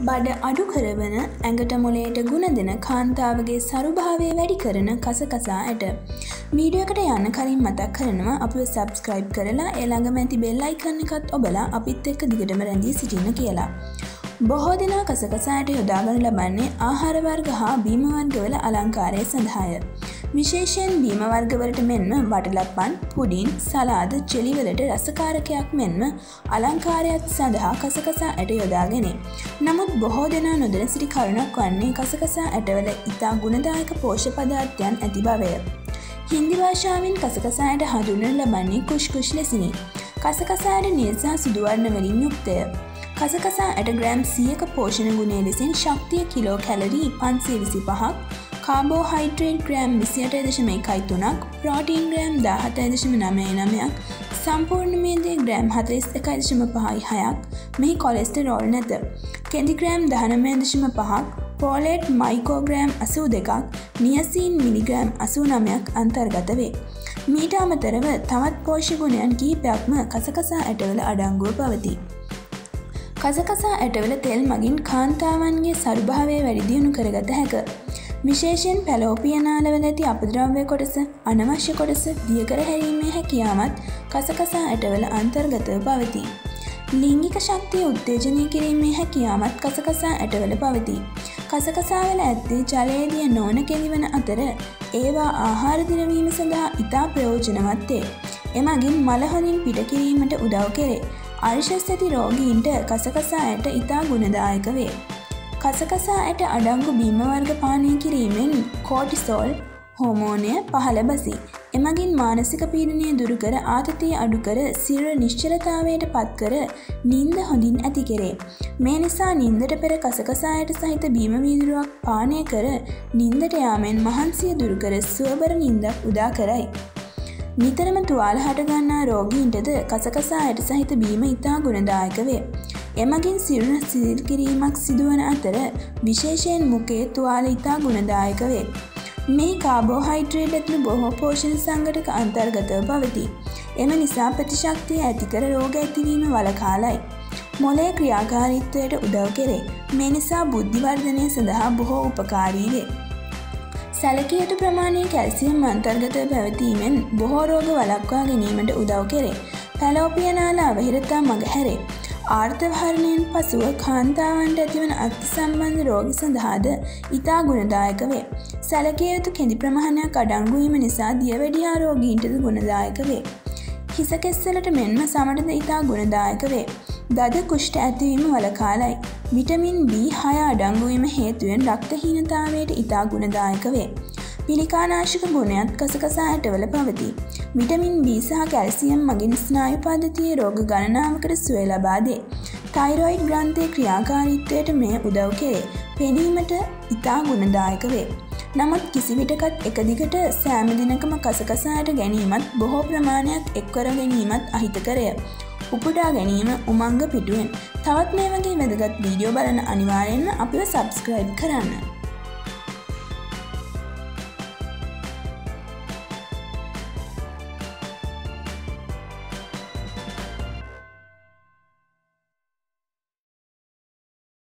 බඩ අඩු කරවන ඇඟට මොළයට ගුණ දෙන කාන්තාවගේ සරුභාවය වැඩි කරන කසකසා ඇට. වීඩියෝ එකට යන්න කලින් මතක් කරනවා අපිව සබ්ස්ක්‍රයිබ් කරලා ඒ ළඟම ඇති බෙල් අයිකන් එකත් ඔබලා අපිත් එක්ක දිගටම රැඳී සිටින්න කියලා. බොහෝ දෙනා කසකසා ඇට යොදා ගන්න ලබන්නේ ආහාර වර්ග හා බීම වර්ගවල අලංකාරය සඳහාය. විශේෂයෙන් බීම වර්ගවලට මෙන්ම බටලප්පන්, පුඩින්, සලාද, ජෙලි වලට රසකාරකයක් මෙන්ම අලංකාරයක් සඳහා කසකසා ඇට යොදාගෙනේ. නමුත් බොහෝ දෙනා නොදැන සිටි කරුණක් වන්නේ කසකසා ඇටවල ඉතා ගුණදායක පෝෂ්‍ය පදාර්ථයන් ඇති බවය. හින්දි භාෂාවෙන් කසකසා ඇට හඳුන්වනු ලබන්නේ කුෂ්කුෂ් ලෙසිනි. කසකසා ඇට නිල් සහ සුදු වර්ණ වලින් යුක්තය. කසකසා ඇට ග්‍රෑම් 100ක පෝෂණ ගුණය ලෙසින් ශක්තිය කිලෝ කැලරි 525ක්, කාබෝහයිඩ්‍රේට් ග්‍රෑම් 28.13ක්, ප්‍රෝටීන් ග්‍රෑම් 17.99ක්, සම්පූර්ණ මේදය ග්‍රෑම් 41.56ක්, මෙහි කොලෙස්ටරෝල් නැත. කෙඳි ග්‍රෑම් 19.5ක්, පෝලේට් මයිකෝග්‍රෑම් 82ක්, නියසින් මිලිග්‍රෑම් 89ක් අන්තර්ගත වේ. මීට අමතරව තවත් පෝෂ්‍ය ගුණයන් කිහිපයක්ම කසකසා ඇටවල අඩංගුව පවතී. කසකසා ඇටවල තෙල් මගින් කාන්තාවන්ගේ සරුභාවය වැඩි දියුණු කරගත හැක. විශේෂයෙන් පැලෝපිය නාලවල ඇති අපද්‍රව්‍ය කොටස, අනවශ්‍ය කොටස දියකර හැරීමේ හැකියාවත් කසකසා ඇටවල අන්තර්ගතව පවතී. ලිංගික ශක්තිය උත්තේජනය කිරීමේ හැකියාවත් කසකසා ඇටවල පවතී. කසකසාවල ඇත්තේ ජලයේදී නොවන කෙඳිවන අතර ඒවා ආහාර දිරවීම සඳහා ඉතා ප්‍රයෝජනවත් වේ. එමගින් මල හොඳින් පිට කිරීමට උදව් කෙරේ. අර්ශස් ඇති රෝගීන්ට කසකසා ඇට ඉතා ගුණදායක වේ. කසකසා ඇට අඩංගු බීම වර්ග පානය කිරීමෙන් කෝටිසෝල් හෝමෝනය පහළ බසී. එමගින් මානසික පීඩනය දුරු කර ආතතිය අඩු කර සිරුර නිශ්චලතාවයට පත් කර නින්ද හොඳින් ඇති කෙරේ. මේ නිසා නින්දට පෙර කසකසා ඇට සහිත බීම වීදුරුවක් පානය කර නින්දට යාමෙන් මහන්සිය දුරු කර සුවබර නින්දක් උදා කරයි. නිතරම තුවාල හටගන්නා රෝගීන්ටද කසකසා ඇට සහිත බීම ඉතා ගුණදායක වේ. එමගින් සිරුර සිසිල් කිරීමක් සිදුවන අතර විශේෂයෙන් මුඛයේ තුවාල ඉතා ගුණදායක වේ. මේ කාබෝහයිඩ්‍රේට් ඇතුළු බොහෝ පෝෂණ සංඝටක අන්තර්ගතව පවතී. එම නිසා ප්‍රතිශක්තිය ඇතිකර රෝග ඇතිවීම වළකාලයි. මොළයේ ක්‍රියාකාරීත්වයට උදව් කෙරේ. මේ නිසා බුද්ධි වර්ධනය සඳහා බොහෝ උපකාරී වේ. සැලකිය යුතු ප්‍රමාණයේ කැල්සියම් අන්තර්ගතව පැවතීමෙන් බොහෝ රෝග වළක්වා ගැනීමට උදව් කෙරේ. පැලෝපිය නාල අවහිරතා මඟ හැරේ. ආර්ථවහරණයෙන් පසුව කාන්තාවන්ට ඇතිවන අත්ති සම්බන්ධ රෝග සඳහාද ඉතා ගුණදායක වේ. සැලකිය යුතු කෙඳි ප්‍රමාණයක් අඩංගු වීම නිසා දියවැඩියා රෝගීන්ටද ගුණදායක වේ. හිස කෙස්වලට මෙන්ම සමටද ඉතා ගුණදායක වේ. දද කුෂ්ඨ ඇතිවීම වළකාලයි. විටමින් B6 අඩංගු වීම හේතුවෙන් රක්තහීනතාවයට ඉතා ගුණදායක වේ. පිළිකානාශක ගුණයත් කසකසා ඇටවල පවතී. විටමින් B සහ කැල්සියම් මගින් ස්නායු පද්ධතියේ රෝග ගණනාවකට සුවය ලබා දේ. තයිරොයිඩ් ග්‍රන්ථියේ ක්‍රියාකාරීත්වයට මෙය උදව් කෙරේ. පෙනීමට ඉතා ගුණදායක වේ. නමුත් කිසිවිටකත් එක දිගට සෑම දිනකම කසකසා ඇට ගැනීමත් බොහෝ ප්‍රමාණයක් එක්වර ගැනීමත් අහිතකරය. උපුටා ගැනීම උමංග පිටුවෙන්. තවත් මේ වගේ වැදගත් වීඩියෝ බලන්න අනිවාර්යෙන්ම අපිව සබ්ස්ක්‍රයිබ් කරන්න.